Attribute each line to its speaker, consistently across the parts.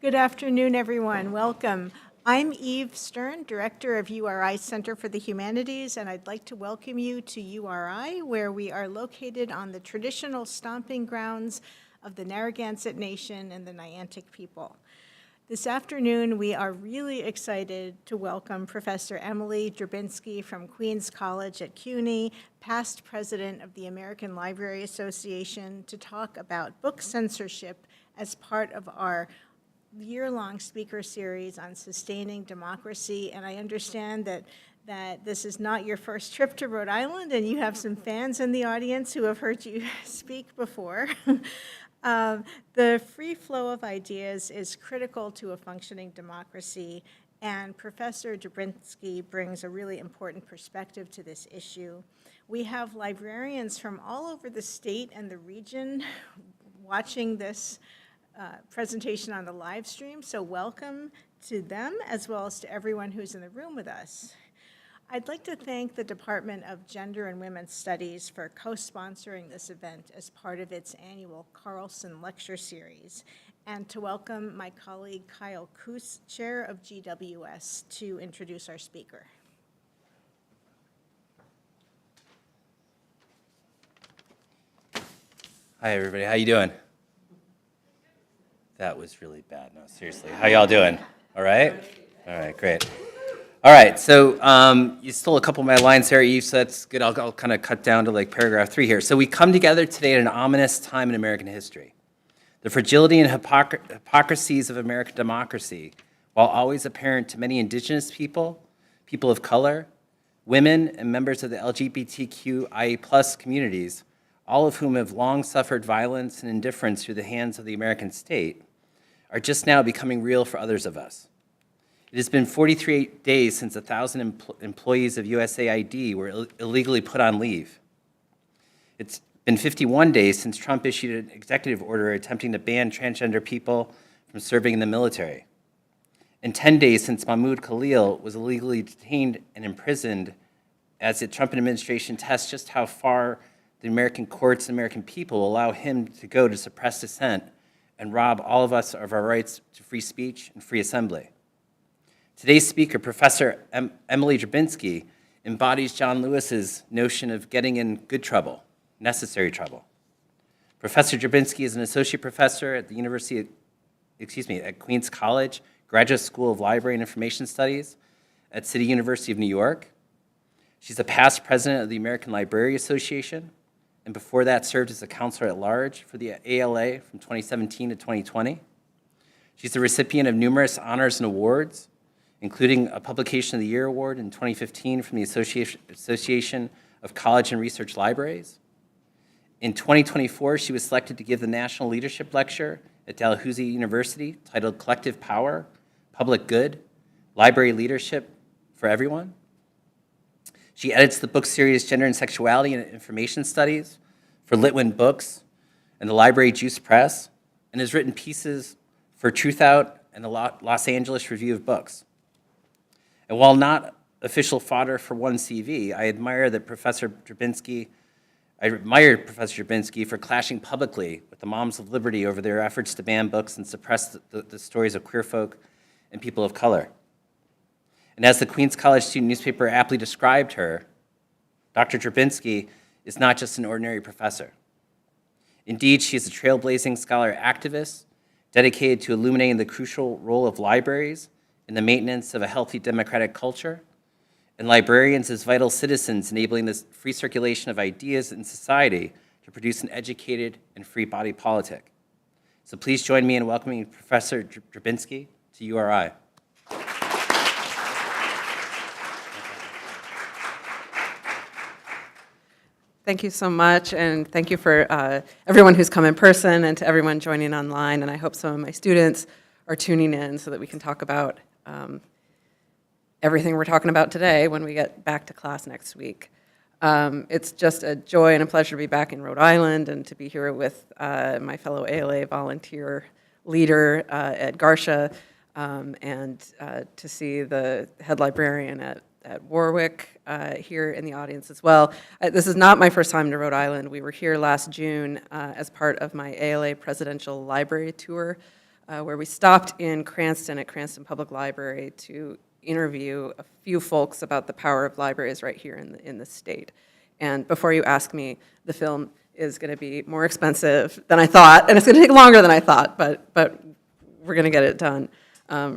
Speaker 1: Good afternoon, everyone. Welcome. I'm Eve Stern, Director of URI Center for the Humanities, and I'd like to welcome you to URI, where we are located on the traditional stomping grounds of the Narragansett Nation and the Niantic people. This afternoon, we are really excited to welcome Professor Emily Drabinski from Queens College at CUNY, past president of the American Library Association, to talk about book censorship as part of our year-long speaker series on sustaining democracy. And I understand that this is not your first trip to Rhode Island, and you have some fans in the audience who have heard you speak before. The free flow of ideas is critical to a functioning democracy, and Professor Drabinski brings a really important perspective to this issue. We have librarians from all over the state and the region watching this presentation on the live stream, so welcome to them as well as to everyone who's in the room with us. I'd like to thank the Department of Gender and Women's Studies for co-sponsoring this event as part of its annual Carlson Lecture Series, and to welcome my colleague Kyle Koos, Chair of GWS, to introduce our speaker.
Speaker 2: Hi, everybody. How you doing? That was really bad. No, seriously. How y'all doing? All right? All right, great. All right, so you stole a couple of my lines there, Eve, so that's good. I'll kind of cut down to like paragraph 3 here. So we come together today at an ominous time in American history. The fragility and hypocrisies of American democracy, while always apparent to many indigenous people, people of color, women, and members of the LGBTQIA+ communities, all of whom have long suffered violence and indifference through the hands of the American state, are just now becoming real for others of us. It has been 43 days since 1,000 employees of USAID were illegally put on leave. It's been 51 days since Trump issued an executive order attempting to ban transgender people from serving in the military. And 10 days since Mahmoud Khalil was illegally detained and imprisoned as the Trump administration tests just how far the American courts and American people allow him to go to suppress dissent and rob all of us of our rights to free speech and free assembly. Today's speaker, Professor Emily Drabinski, embodies John Lewis's notion of getting in good trouble, necessary trouble. Professor Drabinski is an associate professor at the at Queens College, Graduate School of Library and Information Studies at City University of New York. She's a past president of the American Library Association, and before that served as a counselor at large for the ALA from 2017 to 2020. She's the recipient of numerous honors and awards, including a Publication of the Year Award in 2015 from the Association of College and Research Libraries. In 2024, she was selected to give the National Leadership Lecture at Dalhousie University titled Collective Power, Public Good, Library Leadership for Everyone. She edits the book series Gender and Sexuality and Information Studies for Litwin Books and the Library Juice Press, and has written pieces for Truth Out and the Los Angeles Review of Books. And while not official fodder for one CV, I admired Professor Drabinski for clashing publicly with the Moms of Liberty over their efforts to ban books and suppress the stories of queer folk and people of color. And as the Queens College student newspaper aptly described her, Dr. Drabinski is not just an ordinary professor. Indeed, she is a trailblazing scholar activist dedicated to illuminating the crucial role of libraries in the maintenance of a healthy democratic culture, and librarians as vital citizens enabling the free circulation of ideas in society to produce an educated and free body politic. So please join me in welcoming Professor Drabinski to URI.
Speaker 3: Thank you so much, and thank you for everyone who's come in person and to everyone joining online. And I hope some of my students are tuning in so that we can talk about everything we're talking about today when we get back to class next week. It's just a joy and a pleasure to be back in Rhode Island and to be here with my fellow ALA volunteer leader, Ed Garsha, and to see the head librarian at Warwick here in the audience as well. This is not my first time to Rhode Island. We were here last June as part of my ALA Presidential Library Tour where we stopped in Cranston at Cranston Public Library to interview a few folks about the power of libraries right here in the state. And before you ask me, the film is going to be more expensive than I thought, and it's going to take longer than I thought, but we're going to get it done.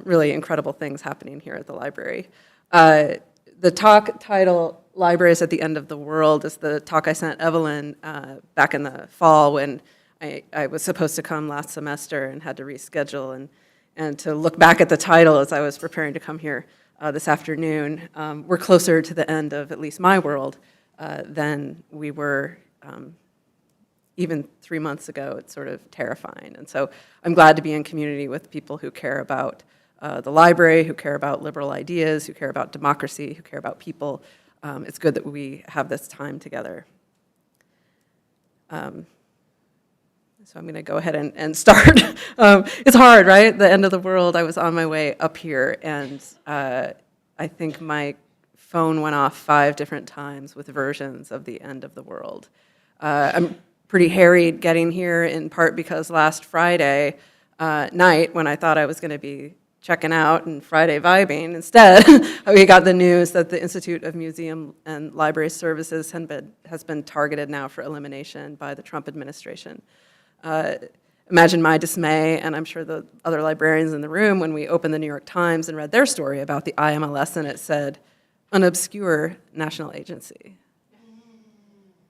Speaker 3: Really incredible things happening here at the library. The talk title, Libraries at the End of the World, is the talk I sent Evelyn back in the fall when I was supposed to come last semester and had to reschedule. And to look back at the title as I was preparing to come here this afternoon, we're closer to the end of at least my world than we were even 3 months ago. It's sort of terrifying. And so I'm glad to be in community with people who care about the library, who care about liberal ideas, who care about democracy, who care about people. It's good that we have this time together. So I'm going to go ahead and start. It's hard, right? The end of the world. I was on my way up here, and I think my phone went off 5 different times with versions of the end of the world. I'm pretty harried getting here, in part because last Friday night, when I thought I was going to be checking out and Friday vibing, instead, we got the news that the Institute of Museum and Library Services has been targeted now for elimination by the Trump administration. Imagine my dismay, and I'm sure the other librarians in the room, when we opened the New York Times and read their story about the IMLS, and it said, an obscure national agency.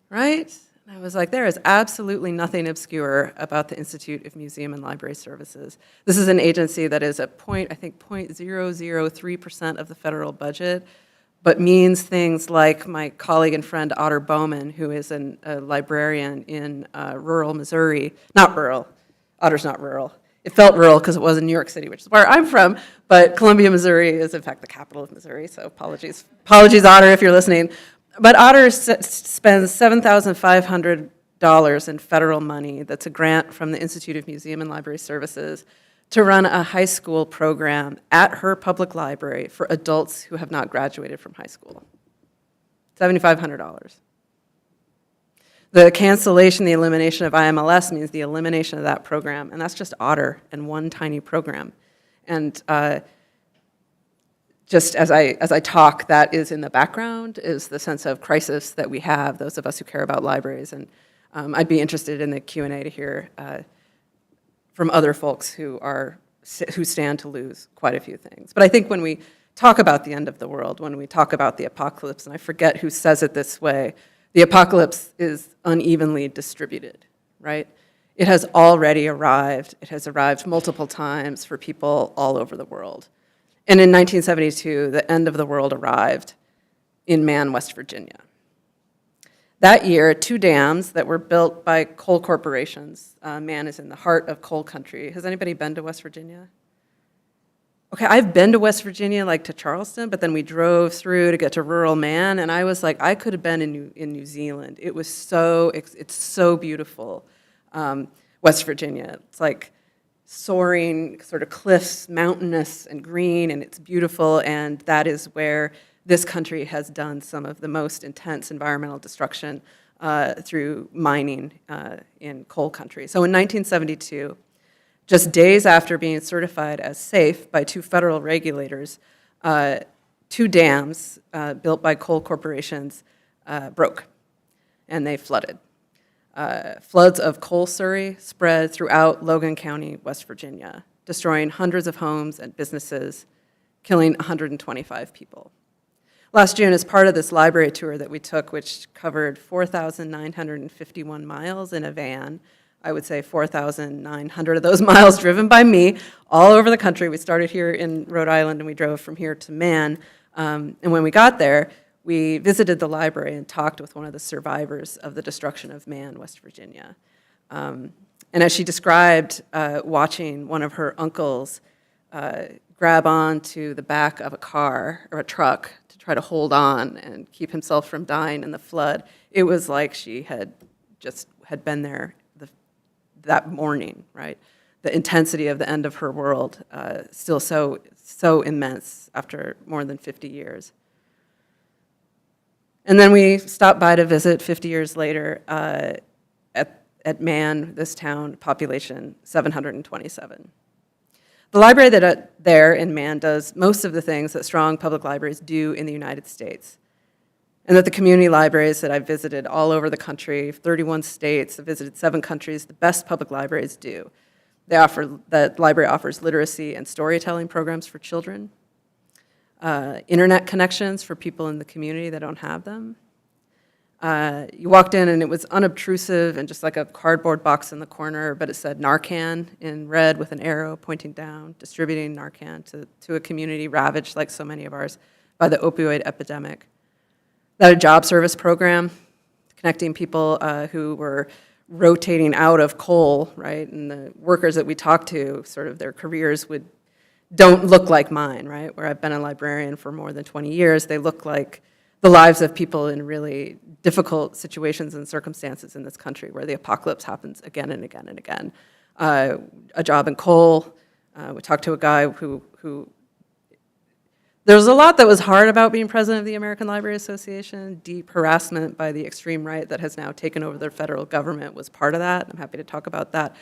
Speaker 3: Right? And I was like, there is absolutely nothing obscure about the Institute of Museum and Library Services. This is an agency that is at I think 0.003% of the federal budget, but means things like my colleague and friend Otter Bowman, who is a librarian in rural Missouri, not rural, Otter's not rural. It felt rural because it was in New York City, which is where I'm from, but Columbia, Missouri is in fact the capital of Missouri, so apologies, Otter, if you're listening. But Otter spends $7,500 in federal money that's a grant from the Institute of Museum and Library Services to run a high school program at her public library for adults who have not graduated from high school. $7,500. The cancellation, the elimination of IMLS means the elimination of that program, and that's just Otter and one tiny program. And just as I talk, that is in the background, is the sense of crisis that we have, those of us who care about libraries. And I'd be interested in the Q&A to hear from other folks who stand to lose quite a few things. But I think when we talk about the end of the world, when we talk about the apocalypse, and I forget who says it this way, the apocalypse is unevenly distributed, right? It has already arrived. It has arrived multiple times for people all over the world. And in 1972, the end of the world arrived in Man, West Virginia. That year, 2 dams that were built by coal corporations. Man is in the heart of coal country. Has anybody been to West Virginia? Okay, I've been to West Virginia, like to Charleston, but then we drove through to get to rural Man, and I was like, I could have been in New Zealand. It was it's so beautiful, West Virginia. It's like soaring sort of cliffs, mountainous and green, and it's beautiful, and that is where this country has done some of the most intense environmental destruction through mining in coal country. So in 1972, just days after being certified as safe by 2 federal regulators, 2 dams built by coal corporations broke, and they flooded. Floods of coal slurry spread throughout Logan County, West Virginia, destroying hundreds of homes and businesses, killing 125 people. Last June, as part of this library tour that we took, which covered 4,951 miles in a van, I would say 4,900 of those miles driven by me, all over the country. We started here in Rhode Island, and we drove from here to Man. And when we got there, we visited the library and talked with one of the survivors of the destruction of Man, West Virginia. And as she described watching one of her uncles grab onto the back of a car or a truck to try to hold on and keep himself from dying in the flood, it was like she had been there that morning, right? The intensity of the end of her world, still so immense after more than 50 years. And then we stopped by to visit 50 years later at Man, this town, population 727. The library there in Man does most of the things that strong public libraries do in the United States. And that the community libraries that I've visited all over the country, 31 states, I've visited 7 countries, the best public libraries do. The library offers literacy and storytelling programs for children, internet connections for people in the community that don't have them. You walked in and it was unobtrusive and just like a cardboard box in the corner, but it said Narcan in red with an arrow pointing down, distributing Narcan to a community ravaged, like so many of ours, by the opioid epidemic. That a job service program, connecting people who were rotating out of coal, right? And the workers that we talked to, sort of their careers don't look like mine, right? Where I've been a librarian for more than 20 years, they look like the lives of people in really difficult situations and circumstances in this country where the apocalypse happens again and again and again. A job in coal, we talked to a guy who there was a lot that was hard about being president of the American Library Association. Deep harassment by the extreme right that has now taken over the federal government was part of that. I'm happy to talk about that.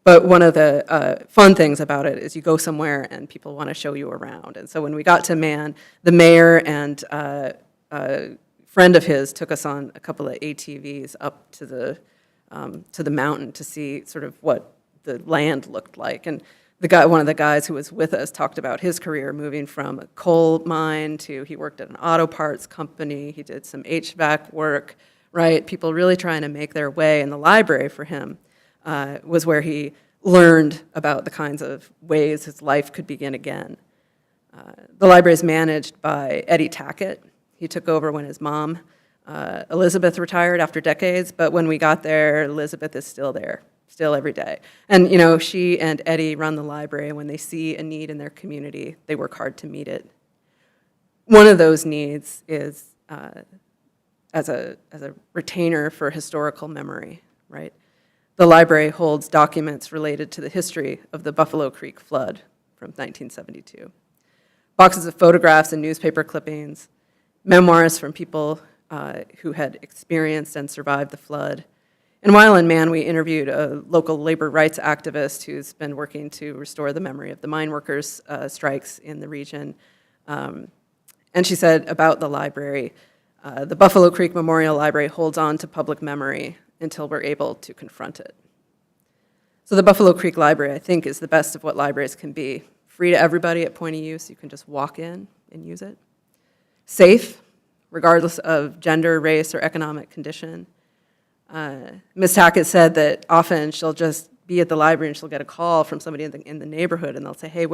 Speaker 3: But one of the fun things about it is you go somewhere and people want to show you around. And so when we got to Man, the mayor and a friend of his took us on a couple of ATVs up to the mountain to see sort of what the land looked like. And one of the guys who was with us talked about his career moving from a coal mine to, he worked at an auto parts company, he did some HVAC work, right? People really trying to make their way, and the library for him was where he learned about the kinds of ways his life could begin again. The library is managed by Eddie Tackett. He took over when his mom, Elizabeth, retired after decades, but when we got there, Elizabeth is still there. Still every day. And, you know, she and Eddie run the library, and when they see a need in their community, they work hard to meet it. One of those needs is as a retainer for historical memory, right? The library holds documents related to the history of the Buffalo Creek flood from 1972. Boxes of photographs and newspaper clippings, memoirs from people who had experienced and survived the flood. And while in Man, we interviewed a local labor rights activist who's been working to restore the memory of the mine workers' strikes in the region. And she said about the library, the Buffalo Creek Memorial Library holds on to public memory until we're able to confront it. So the Buffalo Creek Library, I think, is the best of what libraries can be. Free to everybody at point of use, you can just walk in and use it. Safe, regardless of gender, race, or economic condition. Ms. Tackett said that often she'll just be at the library and she'll get a call from somebody in the neighborhood, and they'll say, hey,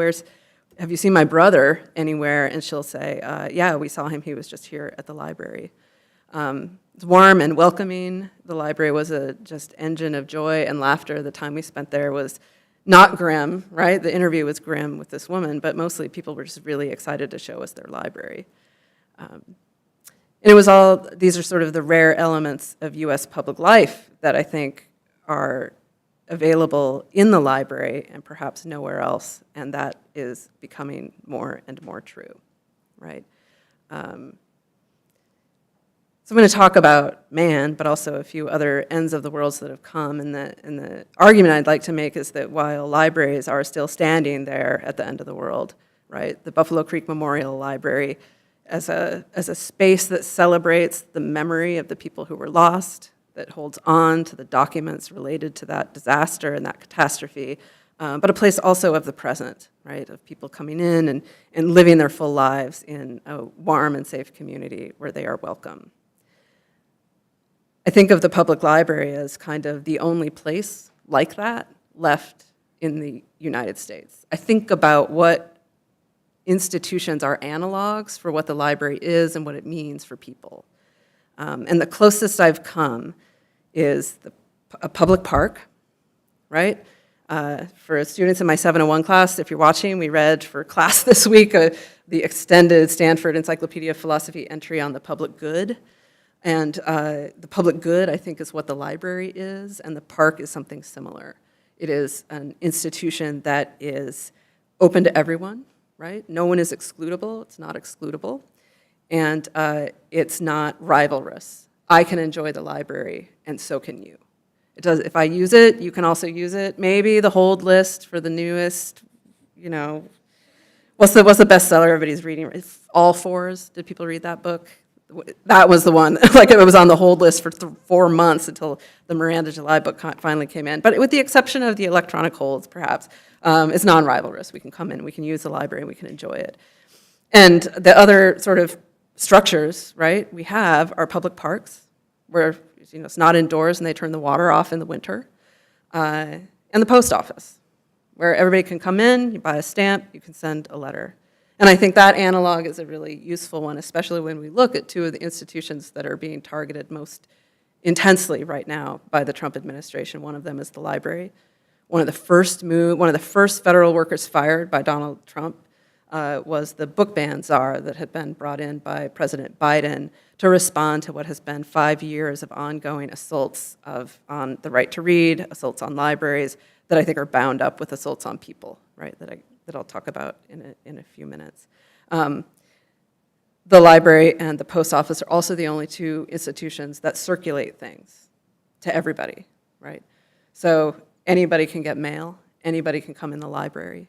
Speaker 3: have you seen my brother anywhere? And she'll say, yeah, we saw him, he was just here at the library. It's warm and welcoming. The library was a just engine of joy and laughter. The time we spent there was not grim, right? The interview was grim with this woman, but mostly people were just really excited to show us their library. And it was these are sort of the rare elements of US public life that I think are available in the library and perhaps nowhere else, and that is becoming more and more true, right? So I'm going to talk about Man, but also a few other ends of the worlds that have come, and the argument I'd like to make is that while libraries are still standing there at the end of the world, right, the Buffalo Creek Memorial Library as a space that celebrates the memory of the people who were lost, that holds on to the documents related to that disaster and that catastrophe, but a place also of the present, right, of people coming in and living their full lives in a warm and safe community where they are welcome. I think of the public library as kind of the only place like that left in the United States. I think about what institutions are analogs for what the library is and what it means for people. And the closest I've come is a public park, right? For students in my 701 class, if you're watching, we read for class this week the extended Stanford Encyclopedia of Philosophy entry on the public good. And the public good, I think, is what the library is, and the park is something similar. It is an institution that is open to everyone, right? No one is excludable, it's not excludable, and it's not rivalrous. I can enjoy the library, and so can you. If I use it, you can also use it. Maybe the hold list for the newest you know, what's the bestseller everybody's reading? It's All Fours. Did people read that book? That was the one. Like, it was on the hold list for 4 months until the Miranda July book finally came in. But with the exception of the electronic holds, perhaps, it's non-rivalrous. We can come in, we can use the library, we can enjoy it. And the other sort of structures, right, we have are public parks, where, you know, it's not indoors and they turn the water off in the winter, and the post office, where everybody can come in, you buy a stamp, you can send a letter. And I think that analog is a really useful one, especially when we look at two of the institutions that are being targeted most intensely right now by the Trump administration. One of them is the library. One of the first federal workers fired by Donald Trump was the book ban czar that had been brought in by President Biden to respond to what has been 5 years of ongoing assaults on the right to read, assaults on libraries that I think are bound up with assaults on people, right, that I'll talk about in a few minutes. The library and the post office are also the only two institutions that circulate things to everybody, right? So anybody can get mail, anybody can come in the library.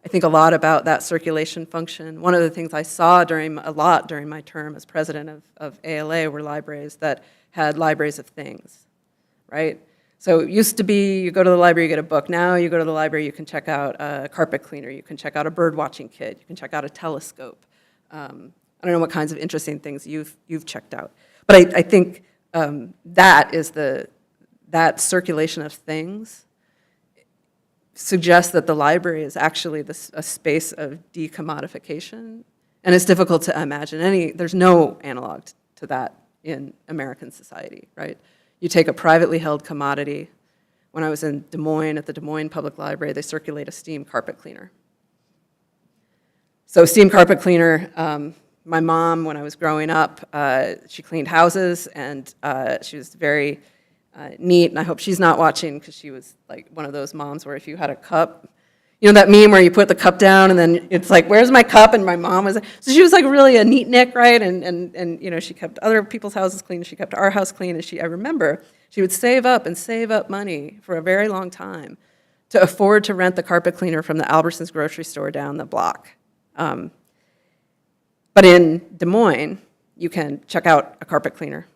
Speaker 3: I think a lot about that circulation function. One of the things I saw during my term as president of ALA were libraries that had libraries of things, right? So it used to be you go to the library, you get a book. Now you go to the library, you can check out a carpet cleaner, you can check out a bird watching kit, you can check out a telescope. I don't know what kinds of interesting things you've checked out. But I think that circulation of things suggests that the library is actually a space of decommodification. And it's difficult to imagine there's no analog to that in American society, right? You take a privately held commodity. When I was in Des Moines, at the Des Moines Public Library, they circulate a steam carpet cleaner. So steam carpet cleaner, my mom, when I was growing up, she cleaned houses, and she was very neat, and I hope she's not watching, because she was like one of those moms where if you had a cup, you know that meme where you put the cup down and then it's like, where's my cup? And my mom was, so she was like really a neat Nick, right? And you know, she kept other people's houses clean, she kept our house clean, and I remember she would save up money for a very long time to afford to rent the carpet cleaner from the Albertsons grocery store down the block. But in Des Moines, you can check out a carpet cleaner.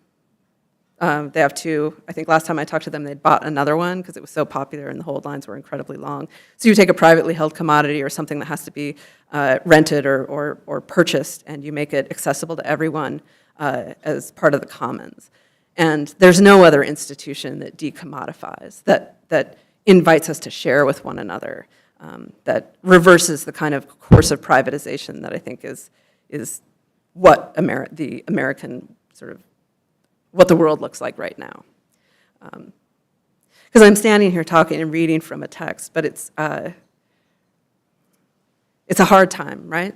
Speaker 3: They have two. I think last time I talked to them, they'd bought another one because it was so popular and the hold lines were incredibly long. So you take a privately held commodity or something that has to be rented or purchased, and you make it accessible to everyone as part of the commons. And there's no other institution that decommodifies, that invites us to share with one another, that reverses the kind of course of privatization that I think is what the American sort of what the world looks like right now. Because I'm standing here talking and reading from a text, but it's a hard time, right?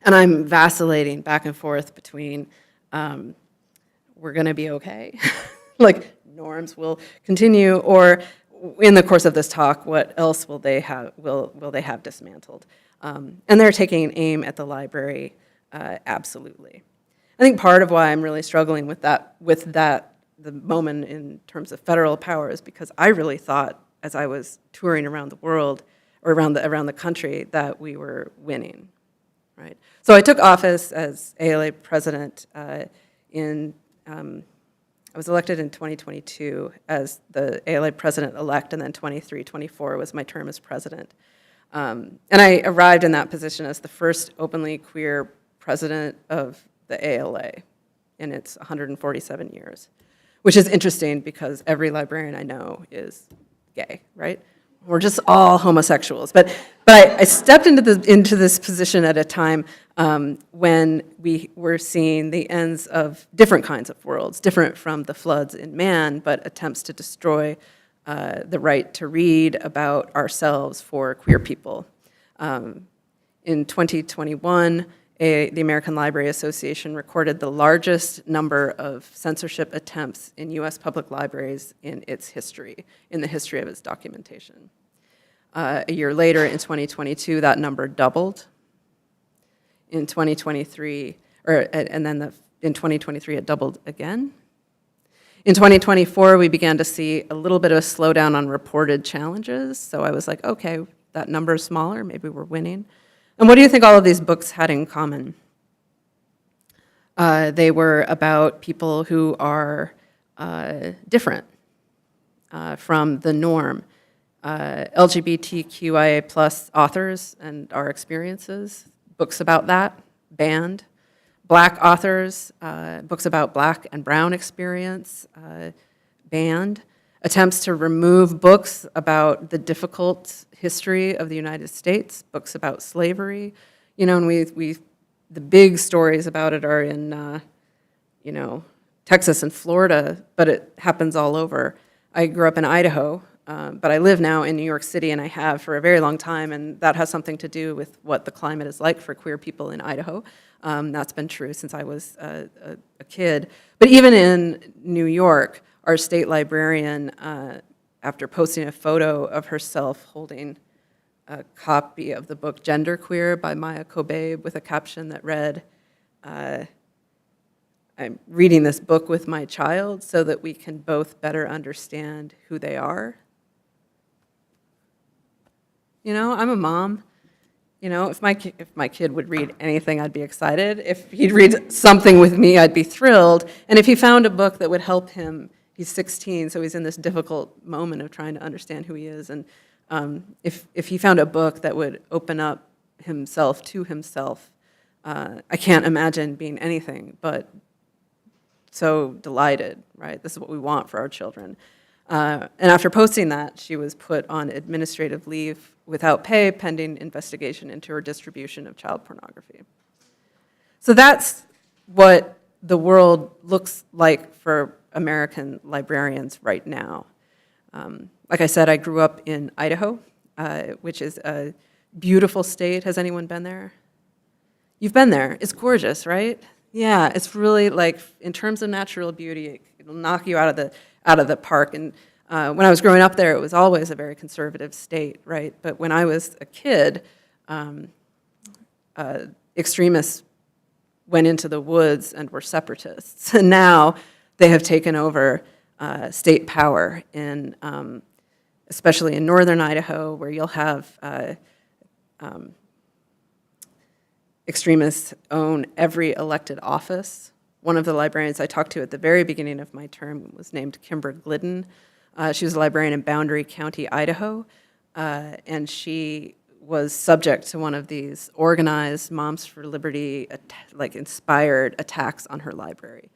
Speaker 3: And I'm vacillating back and forth between we're going to be okay, like norms will continue, or in the course of this talk, what else will they have dismantled? And they're taking aim at the library, absolutely. I think part of why I'm really struggling with that, the moment in terms of federal power, is because I really thought, as I was touring around the world or around the country, that we were winning, right? So I took office as ALA president I was elected in 2022 as the ALA president-elect, and then 23-24 was my term as president. And I arrived in that position as the first openly queer president of the ALA in its 147 years, which is interesting because every librarian I know is gay, right? We're just all homosexuals. But I stepped into this position at a time when we were seeing the ends of different kinds of worlds, different from the floods in man, but attempts to destroy the right to read about ourselves for queer people. In 2021, the American Library Association recorded the largest number of censorship attempts in U.S. public libraries in its history, in the history of its documentation. A year later, in 2022, that number doubled. In 2023, in 2023, it doubled again. In 2024, we began to see a little bit of a slowdown on reported challenges. So I was like, okay, that number is smaller, maybe we're winning. And what do you think all of these books had in common? They were about people who are different from the norm. LGBTQIA plus authors and our experiences, books about that, banned. Black authors, books about Black and Brown experience, banned. Attempts to remove books about the difficult history of the United States, books about slavery. You know, and the big stories about it are in, you know, Texas and Florida, but it happens all over. I grew up in Idaho, but I live now in New York City, and I have for a very long time, and that has something to do with what the climate is like for queer people in Idaho. That's been true since I was a kid. But even in New York, our state librarian, after posting a photo of herself holding a copy of the book Genderqueer by Maya Kobabe with a caption that read, I'm reading this book with my child so that we can both better understand who they are. You know, I'm a mom. You know, if my kid would read anything, I'd be excited. If he'd read something with me, I'd be thrilled. And if he found a book that would help him, he's 16, so he's in this difficult moment of trying to understand who he is. And if he found a book that would open up himself to himself, I can't imagine being anything but so delighted, right? This is what we want for our children. And after posting that, she was put on administrative leave without pay pending investigation into her distribution of child pornography. So that's what the world looks like for American librarians right now. Like I said, I grew up in Idaho, which is a beautiful state. Has anyone been there? You've been there. It's gorgeous, right? Yeah, it's really like, in terms of natural beauty, it'll knock you out of the park. And when I was growing up there, it was always a very conservative state, right? But when I was a kid, extremists went into the woods and were separatists. And now they have taken over state power, especially in northern Idaho, where you'll have extremists own every elected office. One of the librarians I talked to at the very beginning of my term was named Kimber Glidden. She was a librarian in Boundary County, Idaho, and she was subject to one of these organized Moms for Liberty, inspired attacks on her library.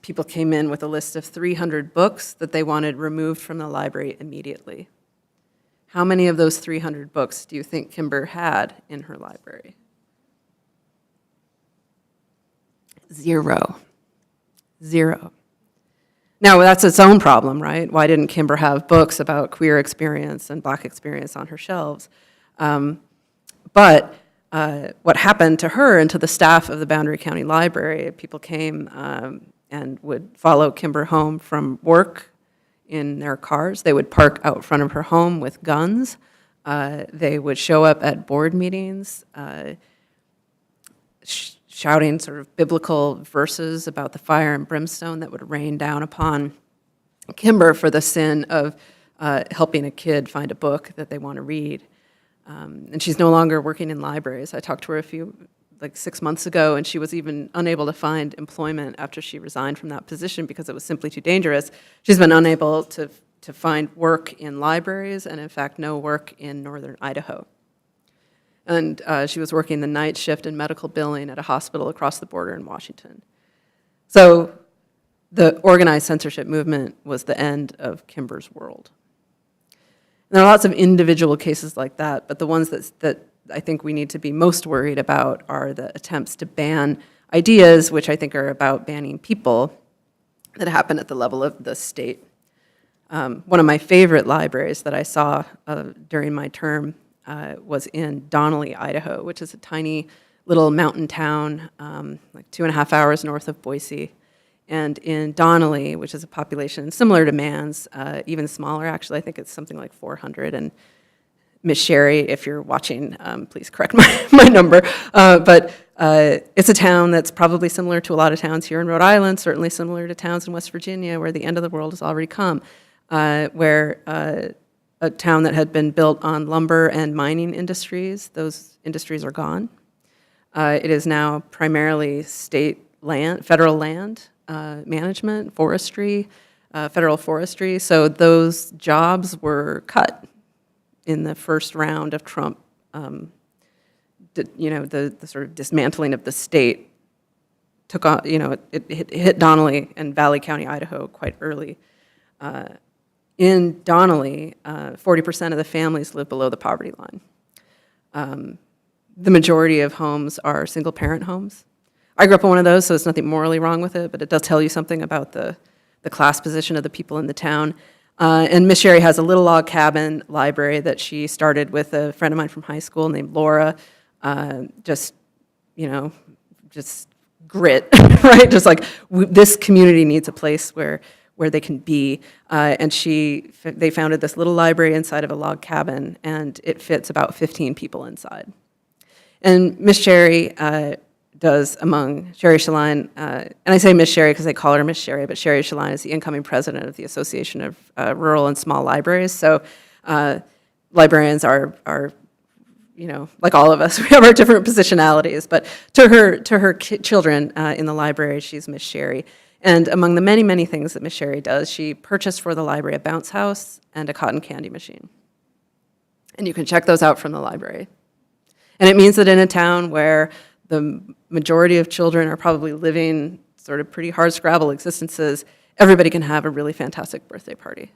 Speaker 3: People came in with a list of 300 books that they wanted removed from the library immediately. How many of those 300 books do you think Kimber had in her library? 0. 0. Now, that's its own problem, right? Why didn't Kimber have books about queer experience and Black experience on her shelves? But what happened to her and to the staff of the Boundary County Library, people came and would follow Kimber home from work in their cars. They would park out front of her home with guns. They would show up at board meetings, shouting sort of biblical verses about the fire and brimstone that would rain down upon Kimber for the sin of helping a kid find a book that they want to read. And she's no longer working in libraries. I talked to her 6 months ago, and she was even unable to find employment after she resigned from that position because it was simply too dangerous. She's been unable to find work in libraries, and in fact, no work in northern Idaho. And she was working the night shift in medical billing at a hospital across the border in Washington. So the organized censorship movement was the end of Kimber's world. And there are lots of individual cases like that, but the ones that I think we need to be most worried about are the attempts to ban ideas, which I think are about banning people, that happen at the level of the state. One of my favorite libraries that I saw during my term was in Donnelly, Idaho, which is a tiny little mountain town, 2.5 hours north of Boise. And in Donnelly, which is a population similar to Mann's, even smaller actually, I think it's something like 400. And Miss Sherry, if you're watching, please correct my number. But it's a town that's probably similar to a lot of towns here in Rhode Island, certainly similar to towns in West Virginia where the end of the world has already come, where a town that had been built on lumber and mining industries. Those industries are gone. It is now primarily state land, federal land management, forestry, federal forestry. So those jobs were cut in the first round of Trump, the sort of dismantling of the state took on, it hit Donnelly and Valley County, Idaho quite early. In Donnelly, 40% of the families live below the poverty line. The majority of homes are single-parent homes. I grew up in one of those, so there's nothing morally wrong with it, but it does tell you something about the class position of the people in the town. And Miss Sherry has a little log cabin library that she started with a friend of mine from high school named Laura. Just grit, right? Just like this community needs a place where they can be. And they founded this little library inside of a log cabin, and it fits about 15 people inside. And Miss Sherry does among Sherry Shaline, and I say Miss Sherry because they call her Miss Sherry, but Sherry Shaline is the incoming president of the Association of Rural and Small Libraries. So librarians are like all of us, we have our different positionalities, but to her children in the library, she's Miss Sherry. And among the many, many things that Miss Sherry does, she purchased for the library a bounce house and a cotton candy machine. And you can check those out from the library. And it means that in a town where the majority of children are probably living sort of pretty hard-scrabble existences, everybody can have a really fantastic birthday party,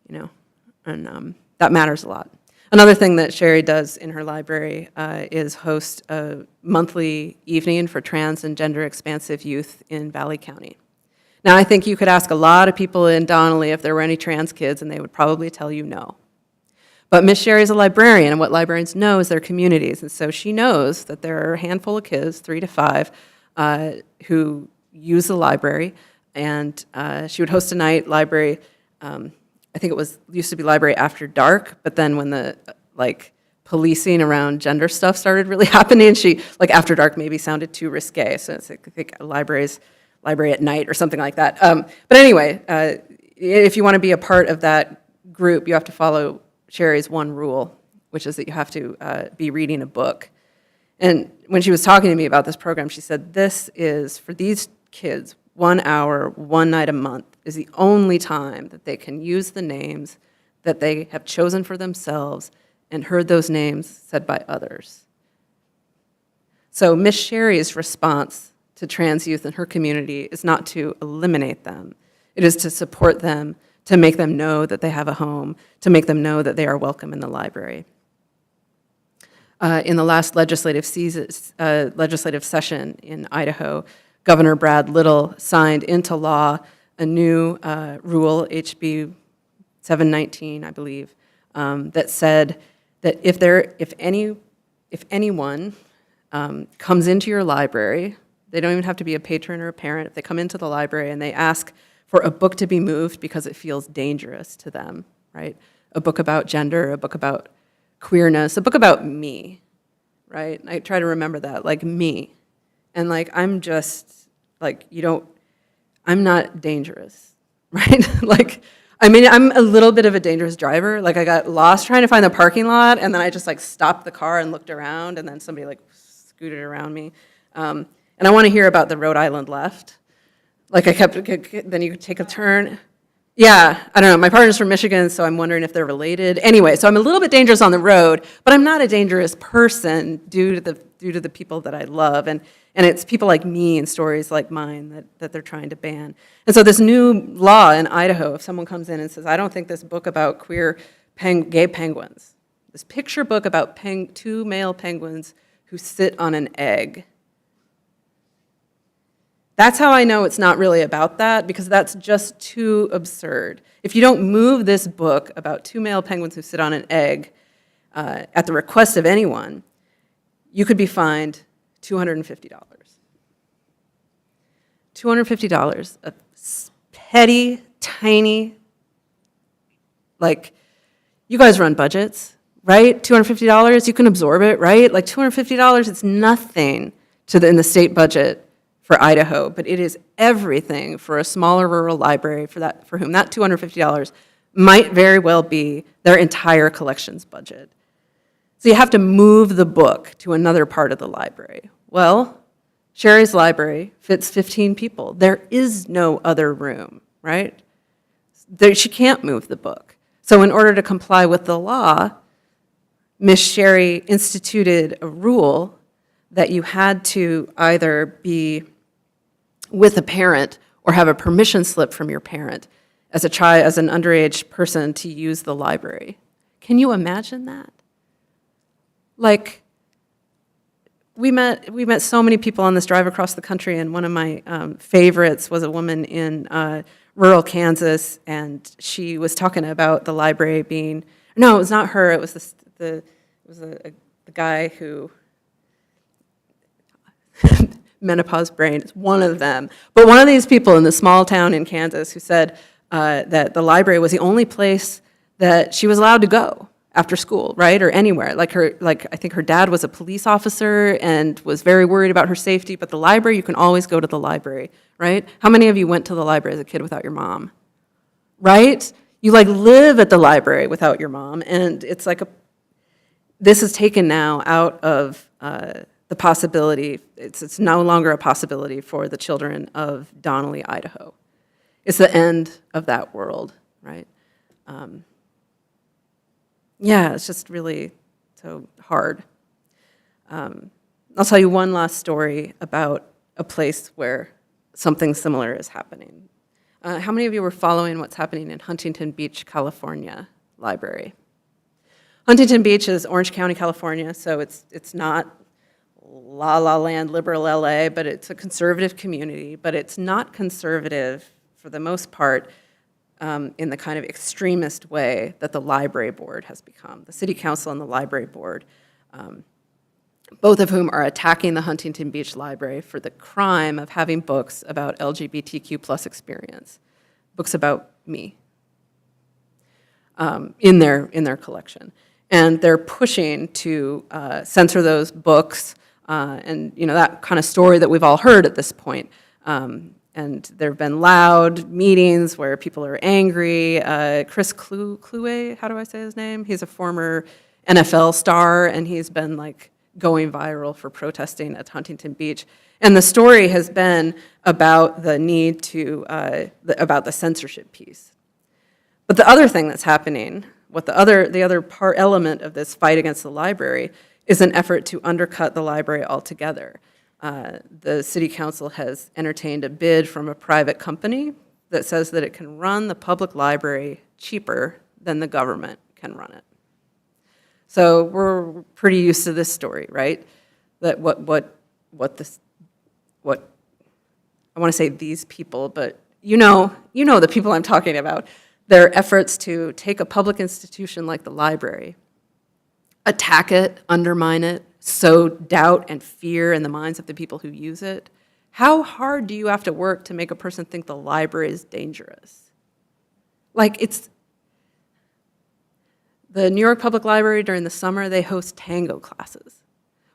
Speaker 3: and that matters a lot. Another thing that Sherry does in her library is host a monthly evening for trans and gender-expansive youth in Valley County. Now, I think you could ask a lot of people in Donnelly if there were any trans kids, and they would probably tell you no. But Miss Sherry is a librarian, and what librarians know is their communities, and so she knows that there are a handful of kids, 3 to 5, who use the library, and she would host a night library. I think it used to be library after dark, but then when the policing around gender stuff started really happening, after dark maybe sounded too risque, so it's I think library at night or something like that. But anyway, if you want to be a part of that group, you have to follow Sherry's one rule, which is that you have to be reading a book. And when she was talking to me about this program, she said, this is, for these kids, 1 hour, one night a month is the only time that they can use the names that they have chosen for themselves and heard those names said by others. So Miss Sherry's response to trans youth in her community is not to eliminate them. It is to support them, to make them know that they have a home, to make them know that they are welcome in the library. In the last legislative session in Idaho, Governor Brad Little signed into law a new rule, HB 719, I believe, that said that if anyone comes into your library, they don't even have to be a patron or a parent. If they come into the library and they ask for a book to be moved because it feels dangerous to them, right? A book about gender, a book about queerness, a book about me, right? I try to remember that, like me. And I'm just, I'm not dangerous, right? I'm a little bit of a dangerous driver. I got lost trying to find the parking lot, and then I just stopped the car and looked around, and then somebody scooted around me. And I want to hear about the Rhode Island left. Then you could take a turn. Yeah, I don't know. My partner's from Michigan, so I'm wondering if they're related. Anyway, so I'm a little bit dangerous on the road, but I'm not a dangerous person due to the people that I love. And it's people like me and stories like mine that they're trying to ban. And so this new law in Idaho, if someone comes in and says, I don't think this book about queer gay penguins, this picture book about 2 male penguins who sit on an egg, that's how I know it's not really about that, because that's just too absurd. If you don't move this book about 2 male penguins who sit on an egg at the request of anyone, you could be fined $250. $250, a petty, tiny, you guys run budgets, right? $250, you can absorb it, right? $250, it's nothing in the state budget for Idaho, but it is everything for a smaller rural library for whom that $250 might very well be their entire collections budget. So you have to move the book to another part of the library. Well, Sherry's library fits 15 people. There is no other room, right? She can't move the book. So in order to comply with the law, Miss Sherry instituted a rule that you had to either be with a parent or have a permission slip from your parent as an underage person to use the library. Can you imagine that? Like, we met so many people on this drive across the country, and one of my favorites was a woman in rural Kansas, and she was talking about the library being, no, it was not her, it was the guy who, menopause brain is one of them, but one of these people in the small town in Kansas who said that the library was the only place that she was allowed to go after school, right, or anywhere. I think her dad was a police officer and was very worried about her safety, but the library, you can always go to the library, right? How many of you went to the library as a kid without your mom, right? You live at the library without your mom, and it's this is taken now out of the possibility, it's no longer a possibility for the children of Donnelly, Idaho. It's the end of that world, right? Yeah, it's just really so hard. I'll tell you one last story about a place where something similar is happening. How many of you were following what's happening in Huntington Beach, California library? Huntington Beach is Orange County, California, so it's not la la land liberal LA, but it's a conservative community, but it's not conservative for the most part in the kind of extremist way that the library board has become. The city council and the library board, both of whom are attacking the Huntington Beach Library for the crime of having books about LGBTQ plus experience, books about me, in their collection. And they're pushing to censor those books, and that kind of story that we've all heard at this point. And there have been loud meetings where people are angry. Chris Kluwe, how do I say his name? He's a former NFL star, and he's been going viral for protesting at Huntington Beach. And the story has been about the need to, about the censorship piece. But the other thing that's happening, the other element of this fight against the library is an effort to undercut the library altogether. The city council has entertained a bid from a private company that says that it can run the public library cheaper than the government can run it. So we're pretty used to this story, right? That what I want to say these people, but you know the people I'm talking about. Their efforts to take a public institution like the library, attack it, undermine it, sow doubt and fear in the minds of the people who use it. How hard do you have to work to make a person think the library is dangerous? It's the New York Public Library during the summer, they host tango classes.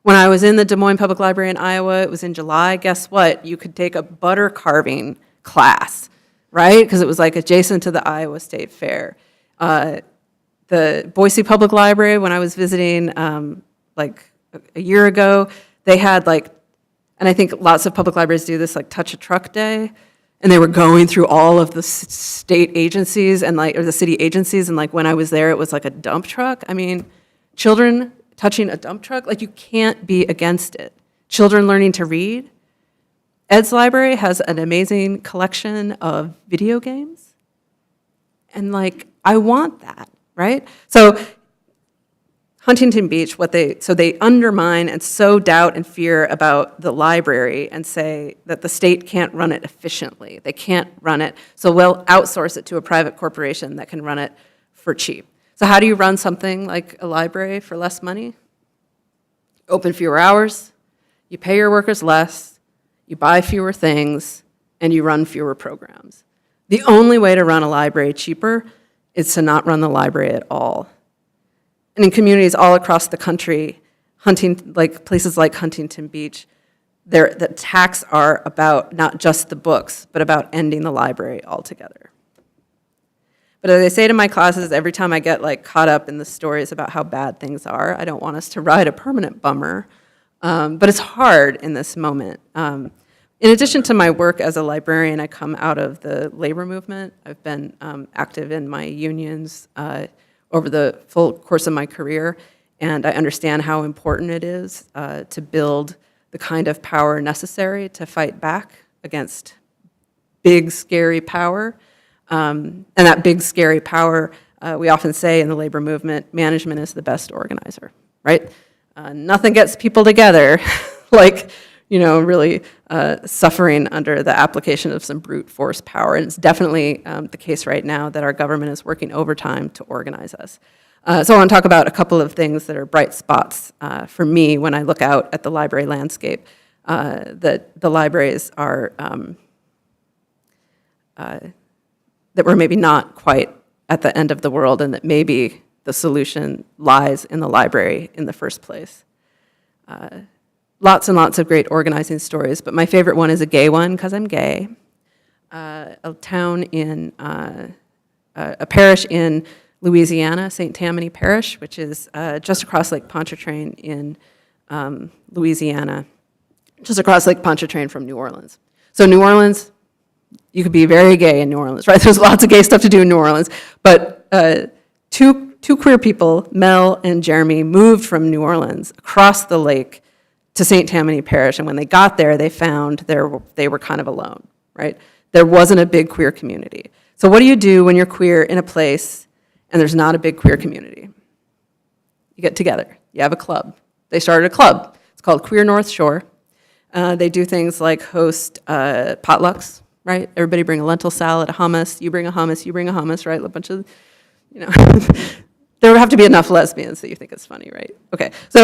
Speaker 3: When I was in the Des Moines Public Library in Iowa, it was in July, guess what? You could take a butter carving class, right? Because it was adjacent to the Iowa State Fair. The Boise Public Library, when I was visiting a year ago, they had and I think lots of public libraries do this, Touch a Truck Day, and they were going through all of the state agencies and or the city agencies, and when I was there, it was a dump truck. I mean, children touching a dump truck, you can't be against it. Children learning to read. Ed's library has an amazing collection of video games, and I want that, right? So Huntington Beach, they undermine and sow doubt and fear about the library and say that the state can't run it efficiently. They can't run it, so we'll outsource it to a private corporation that can run it for cheap. So how do you run something like a library for less money? Open fewer hours, you pay your workers less, you buy fewer things, and you run fewer programs. The only way to run a library cheaper is to not run the library at all. And in communities all across the country, places like Huntington Beach, the attacks are about not just the books, but about ending the library altogether. But as I say to my classes, every time I get like caught up in the stories about how bad things are, I don't want us to ride a permanent bummer. But it's hard in this moment. In addition to my work as a librarian, I come out of the labor movement. I've been active in my unions over the full course of my career, and I understand how important it is to build the kind of power necessary to fight back against big, scary power. And that big, scary power, we often say in the labor movement, management is the best organizer, right? Nothing gets people together like, really suffering under the application of some brute force power. And it's definitely the case right now that our government is working overtime to organize us. So I want to talk about a couple of things that are bright spots for me when I look out at the library landscape, that the libraries are, that we're maybe not quite at the end of the world, and that maybe the solution lies in the library in the first place. Lots and lots of great organizing stories, but my favorite one is a gay one, because I'm gay. A town in, a parish in Louisiana, St. Tammany Parish, which is just across Lake Pontchartrain in Louisiana, just across Lake Pontchartrain from New Orleans. So New Orleans, you could be very gay in New Orleans, right? There's lots of gay stuff to do in New Orleans, but two queer people, Mel and Jeremy, moved from New Orleans across the lake to St. Tammany Parish, and when they got there, they found they were kind of alone, right? There wasn't a big queer community. So what do you do when you're queer in a place and there's not a big queer community? You get together. You have a club. They started a club. It's called Queer North Shore. They do things like host potlucks, right? Everybody bring a lentil salad, a hummus. You bring a hummus, you bring a hummus, right? A bunch of, there would have to be enough lesbians that you think it's funny, right? Okay, so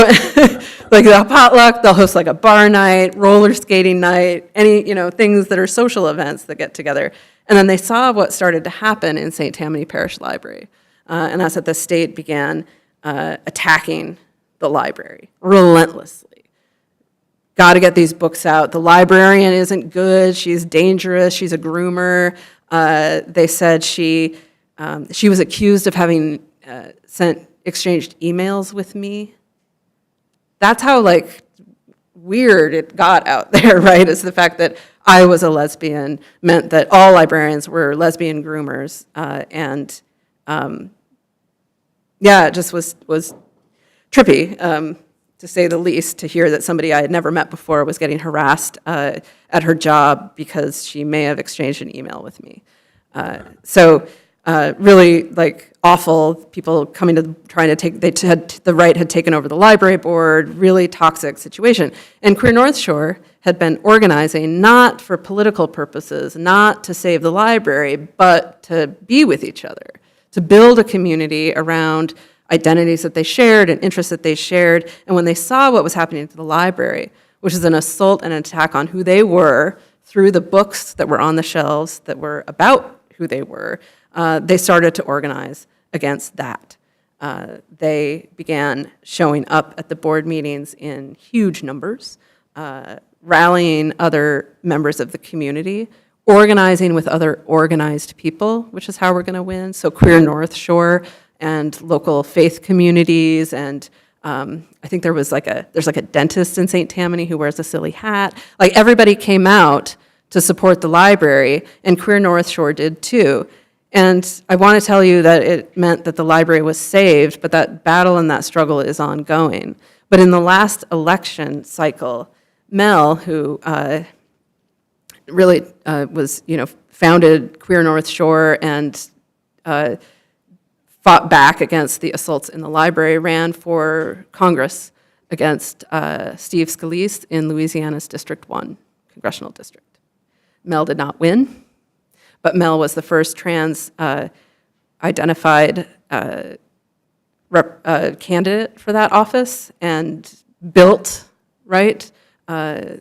Speaker 3: like a potluck, they'll host like a bar night, roller skating night, any, things that are social events that get together. And then they saw what started to happen in St. Tammany Parish Library. And that's that the state began attacking the library relentlessly. Got to get these books out. The librarian isn't good. She's dangerous. She's a groomer. They said she was accused of having exchanged emails with me. That's how weird it got out there, right? Is the fact that I was a lesbian meant that all librarians were lesbian groomers, and it just was trippy, to say the least, to hear that somebody I had never met before was getting harassed at her job because she may have exchanged an email with me. Really awful, people coming to trying to take, the right had taken over the library board, really toxic situation. And Queer North Shore had been organizing not for political purposes, not to save the library, but to be with each other, to build a community around identities that they shared and interests that they shared. And when they saw what was happening to the library, which is an assault and an attack on who they were through the books that were on the shelves that were about who they were, they started to organize against that. They began showing up at the board meetings in huge numbers, rallying other members of the community, organizing with other organized people, which is how we're going to win. So Queer North Shore and local faith communities, and I think there's like a dentist in St. Tammany who wears a silly hat. Everybody came out to support the library, and Queer North Shore did too. And I want to tell you that it meant that the library was saved, but that battle and that struggle is ongoing. But in the last election cycle, Mel, who really was, founded Queer North Shore and fought back against the assaults in the library, ran for Congress against Steve Scalise in Louisiana's District 1 congressional district. Mel did not win. But Mel was the first trans-identified candidate for that office and built, right, a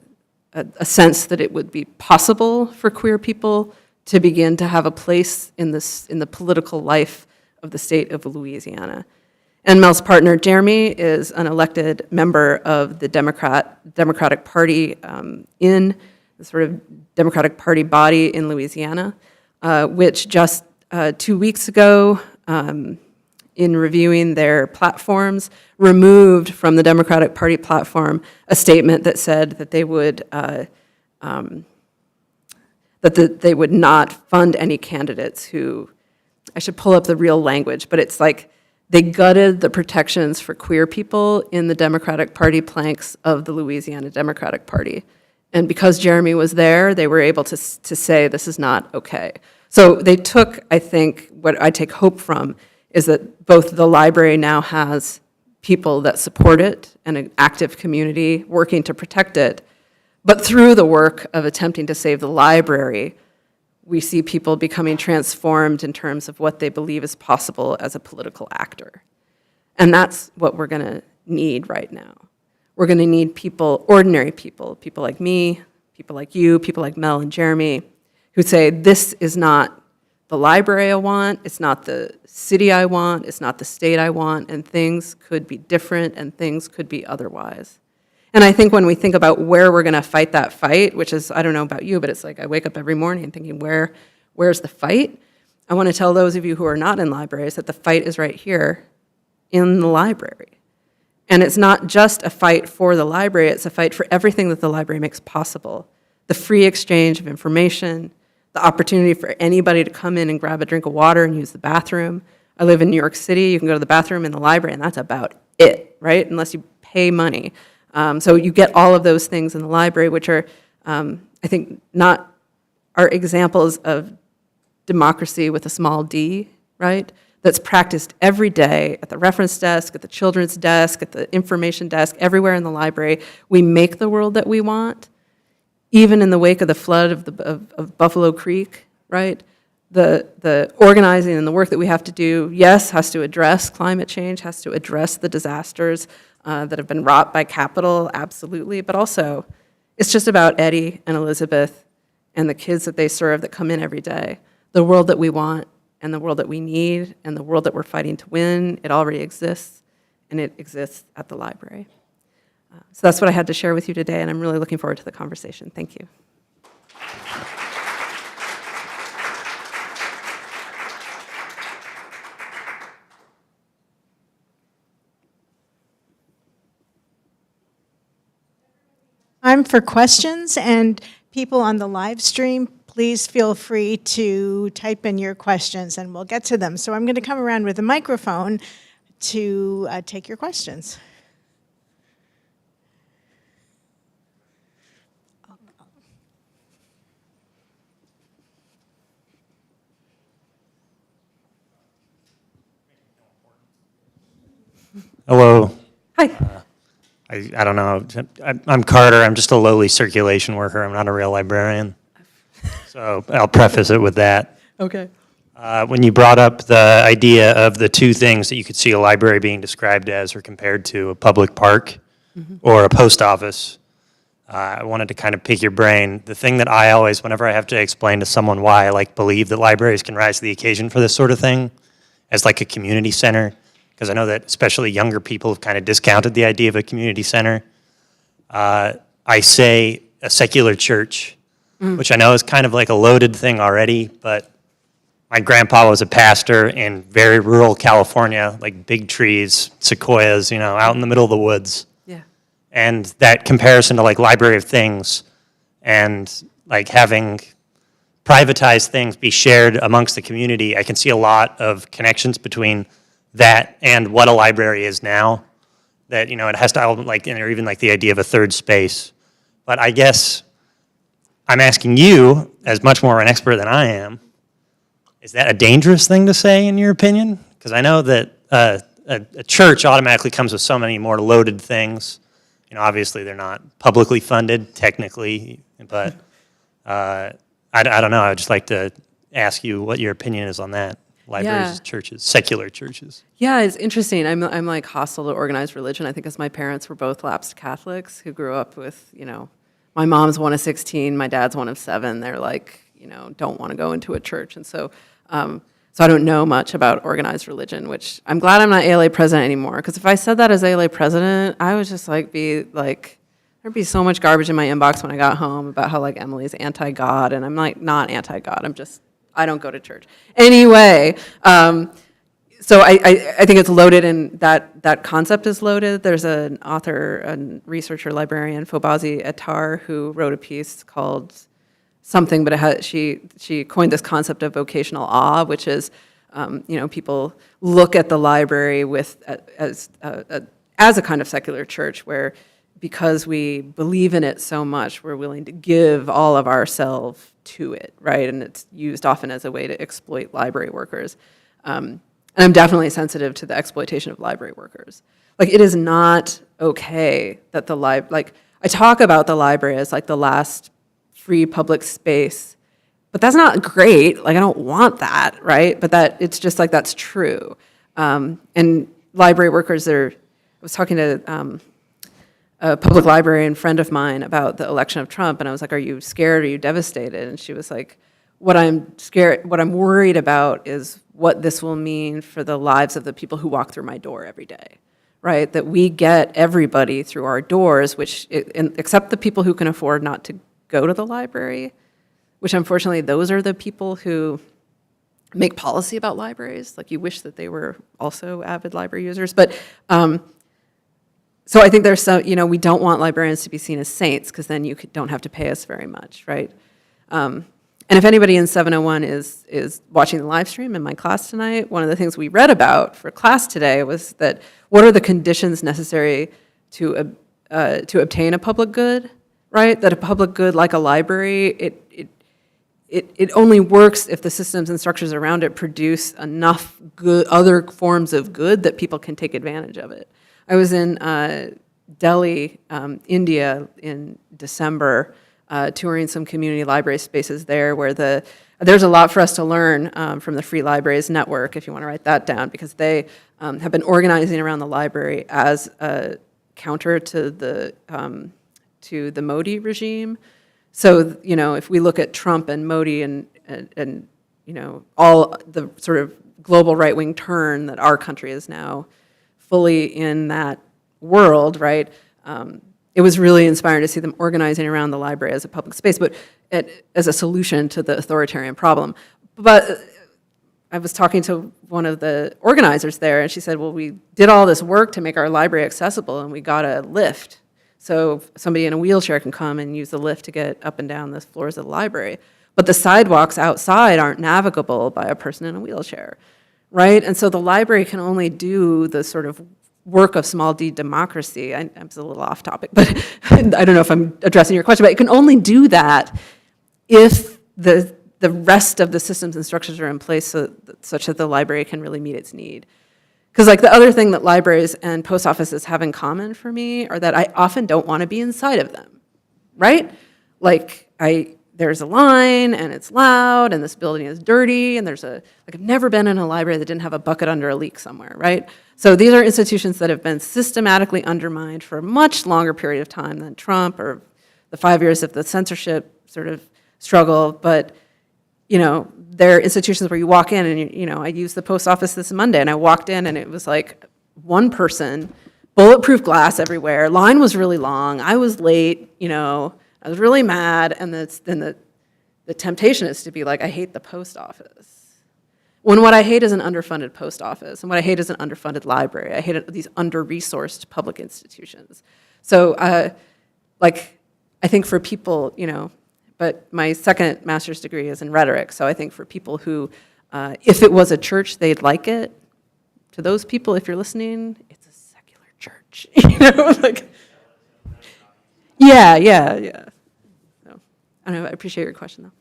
Speaker 3: sense that it would be possible for queer people to begin to have a place in the political life of the state of Louisiana. And Mel's partner, Jeremy, is an elected member of the Democratic Party in the sort of Democratic Party body in Louisiana, which just 2 weeks ago, in reviewing their platforms, removed from the Democratic Party platform a statement that said that they would they would not fund any candidates who, I should pull up the real language, but it's like they gutted the protections for queer people in the Democratic Party planks of the Louisiana Democratic Party. And because Jeremy was there, they were able to say this is not okay. So they took, I think, what I take hope from is that both the library now has people that support it and an active community working to protect it, but through the work of attempting to save the library, we see people becoming transformed in terms of what they believe is possible as a political actor. And that's what we're going to need right now. We're going to need people, ordinary people like me, people like you, people like Mel and Jeremy, who say, this is not the library I want, it's not the city I want, it's not the state I want, and things could be different and things could be otherwise. And I think when we think about where we're going to fight that fight, which is, I don't know about you, but it's like I wake up every morning thinking, where's the fight? I want to tell those of you who are not in libraries that the fight is right here in the library. And it's not just a fight for the library, it's a fight for everything that the library makes possible. The free exchange of information, the opportunity for anybody to come in and grab a drink of water and use the bathroom. I live in New York City, you can go to the bathroom in the library, and that's about it, right? Unless you pay money. So you get all of those things in the library, which are, I think, are examples of democracy with a small d, right? That's practiced every day at the reference desk, at the children's desk, at the information desk, everywhere in the library. We make the world that we want. Even in the wake of the flood of Buffalo Creek, right? The organizing and the work that we have to do, yes, has to address climate change, has to address the disasters that have been wrought by capital, absolutely, but also it's just about Eddie and Elizabeth and the kids that they serve that come in every day. The world that we want and the world that we need and the world that we're fighting to win, it already exists, and it exists at the library. So that's what I had to share with you today, and I'm really looking forward to the conversation. Thank you.
Speaker 1: Time for questions, and people on the live stream, please feel free to type in your questions, and we'll get to them. So I'm going to come around with a microphone to take your questions.
Speaker 4: Hello.
Speaker 3: Hi.
Speaker 4: I don't know. I'm Carter. I'm just a lowly circulation worker. I'm not a real librarian. So I'll preface it with that.
Speaker 3: Okay.
Speaker 4: When you brought up the idea of the two things that you could see a library being described as or compared to a public park or a post office, I wanted to kind of pick your brain. The thing that I always, whenever I have to explain to someone why I believe that libraries can rise to the occasion for this sort of thing as like a community center, because I know that especially younger people have kind of discounted the idea of a community center. I say a secular church, which I know is kind of like a loaded thing already, but my grandpa was a pastor in very rural California, like big trees, sequoias, out in the middle of the woods.
Speaker 3: Yeah.
Speaker 4: And that comparison to Library of Things and having privatized things be shared amongst the community, I can see a lot of connections between that and what a library is now, that, it has to, or even the idea of a third space. But I guess I'm asking you, as much more an expert than I am, is that a dangerous thing to say in your opinion? Because I know that a church automatically comes with so many more loaded things. Obviously they're not publicly funded, technically, but I don't know. I'd just like to ask you what your opinion is on that. Libraries, churches, secular churches.
Speaker 3: Yeah, it's interesting. I'm hostile to organized religion. I think as my parents were both lapsed Catholics who grew up with, my mom's one of 16, my dad's one of 7. They're don't want to go into a church. And so I don't know much about organized religion, which I'm glad I'm not ALA president anymore. Because if I said that as ALA president, I would just there'd be so much garbage in my inbox when I got home about how Emily's anti-God, and I'm not anti-God. I'm just I don't go to church. Anyway, so I think it's loaded, and that concept is loaded. There's an author, a researcher, librarian, Fobazi Attar, who wrote a piece called something, but she coined this concept of vocational awe, which is, people look at the library as a kind of secular church where, because we believe in it so much, we're willing to give all of ourselves to it, right? And it's used often as a way to exploit library workers. And I'm definitely sensitive to the exploitation of library workers. Like, it is not okay that I talk about the library as like the last free public space, but that's not great. Like, I don't want that, right? But it's just like, that's true. And library workers I was talking to a public librarian friend of mine about the election of Trump, and I was like, are you scared? Are you devastated? And she was like, what I'm worried about is what this will mean for the lives of the people who walk through my door every day, right? That we get everybody through our doors, except the people who can afford not to go to the library, which unfortunately those are the people who make policy about libraries. Like, you wish that they were also avid library users. But so I think there's some, we don't want librarians to be seen as saints, because then you don't have to pay us very much, right? And if anybody in 701 is watching the live stream in my class tonight, one of the things we read about for class today was that what are the conditions necessary to obtain a public good, right? That a public good like a library, it only works if the systems and structures around it produce enough good, other forms of good, that people can take advantage of it. I was in Delhi, India in December, touring some community library spaces there, where there's a lot for us to learn from the Free Libraries Network, if you want to write that down, because they have been organizing around the library as a counter to the Modi regime. So, if we look at Trump and Modi and all the sort of global right-wing turn that our country is now fully in that world, right? It was really inspiring to see them organizing around the library as a public space, but as a solution to the authoritarian problem. But I was talking to one of the organizers there, and she said, well, we did all this work to make our library accessible, and we got a lift. So somebody in a wheelchair can come and use the lift to get up and down the floors of the library. But the sidewalks outside aren't navigable by a person in a wheelchair, right? And so the library can only do the sort of work of small d democracy. I'm a little off topic, but I don't know if I'm addressing your question, but it can only do that if the rest of the systems and structures are in place such that the library can really meet its need. Because like the other thing that libraries and post offices have in common for me are that I often don't want to be inside of them, right? Like there's a line and it's loud and this building is dirty and I've never been in a library that didn't have a bucket under a leak somewhere, right? So these are institutions that have been systematically undermined for a much longer period of time than Trump or the 5 years of the censorship sort of struggle. But, they're institutions where you walk in and, I used the post office this Monday and I walked in and it was like one person, bulletproof glass everywhere, line was really long, I was late, I was really mad, and then the temptation is to be like, I hate the post office. When what I hate is an underfunded post office, and what I hate is an underfunded library. I hate these under-resourced public institutions. So, I think for people, but my second master's degree is in rhetoric, so I think for people who, if it was a church, they'd like it. To those people, if you're listening, it's a secular church, Yeah. So, I don't know, I appreciate your question,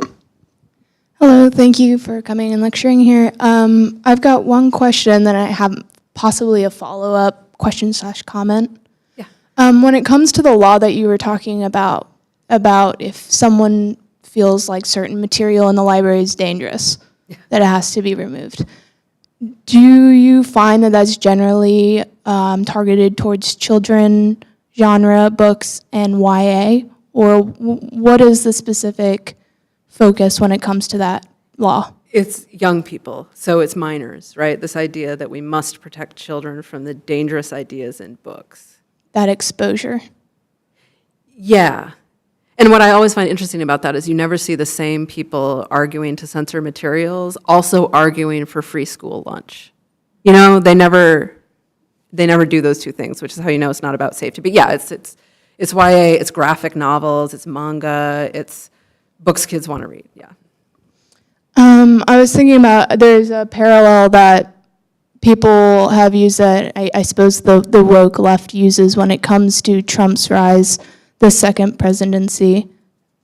Speaker 3: though.
Speaker 5: Hello, thank you for coming and lecturing here. I've got one question that I have possibly a follow-up question/comment.
Speaker 3: Yeah.
Speaker 5: When it comes to the law that you were talking about if someone feels like certain material in the library is dangerous, that it has to be removed. Do you find that that's generally targeted towards children, genre, books, and YA? Or what is the specific focus when it comes to that law?
Speaker 3: It's young people, so it's minors, right? This idea that we must protect children from the dangerous ideas in books.
Speaker 5: that exposure.
Speaker 3: Yeah. And what I always find interesting about that is you never see the same people arguing to censor materials also arguing for free school lunch. You know, they never do those two things, which is how you know it's not about safety. But yeah, it's YA, it's graphic novels, it's manga, it's books kids want to read. Yeah.
Speaker 5: I was thinking about, there's a parallel that people have used that I suppose the woke left uses when it comes to Trump's rise, the second presidency,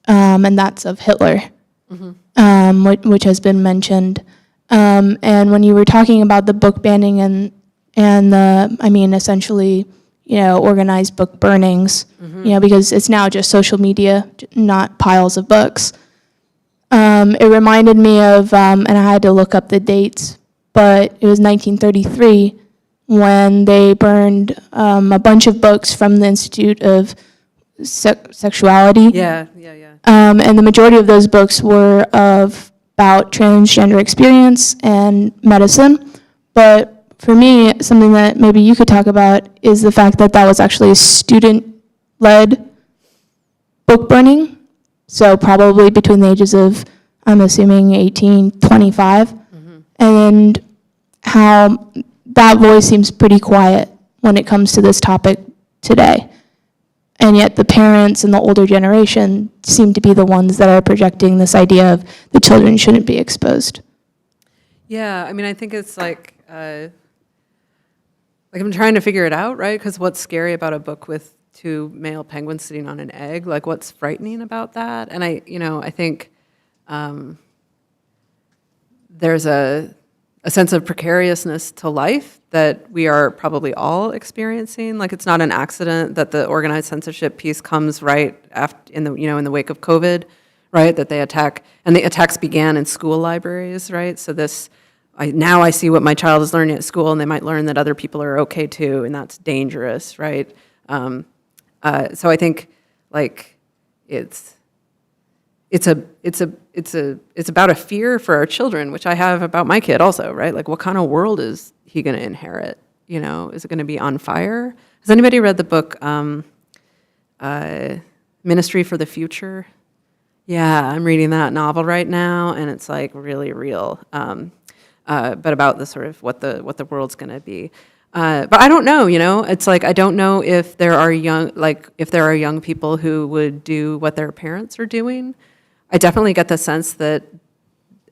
Speaker 5: and that's of Hitler, which has been mentioned. And when you were talking about the book banning and the, I mean, essentially, organized book burnings, because it's now just social media, not piles of books. It reminded me of, and I had to look up the dates, but it was 1933 when they burned a bunch of books from the Institute of Sexuality.
Speaker 3: Yeah.
Speaker 5: And the majority of those books were about transgender experience and medicine. But for me, something that maybe you could talk about is the fact that that was actually a student-led book burning. So probably between the ages of, I'm assuming, 18, 25. And how that voice seems pretty quiet when it comes to this topic today. And yet the parents and the older generation seem to be the ones that are projecting this idea of the children shouldn't be exposed.
Speaker 3: Yeah, I mean, I think it's like I'm trying to figure it out, right? Because what's scary about a book with two male penguins sitting on an egg? Like, what's frightening about that? And I think there's a sense of precariousness to life that we are probably all experiencing. Like, it's not an accident that the organized censorship piece comes right after in the wake of COVID, right? That they attack, and the attacks began in school libraries, right? So now I see what my child is learning at school, and they might learn that other people are okay too, and that's dangerous, right? So I think like it's about a fear for our children, which I have about my kid also, right? Like, what kind of world is he going to inherit? Is it going to be on fire? Has anybody read the book Ministry for the Future? Yeah, I'm reading that novel right now, and it's like really real, but about the sort of what the world's going to be. But I don't know, it's like I don't know if there are young people who would do what their parents are doing. I definitely get the sense that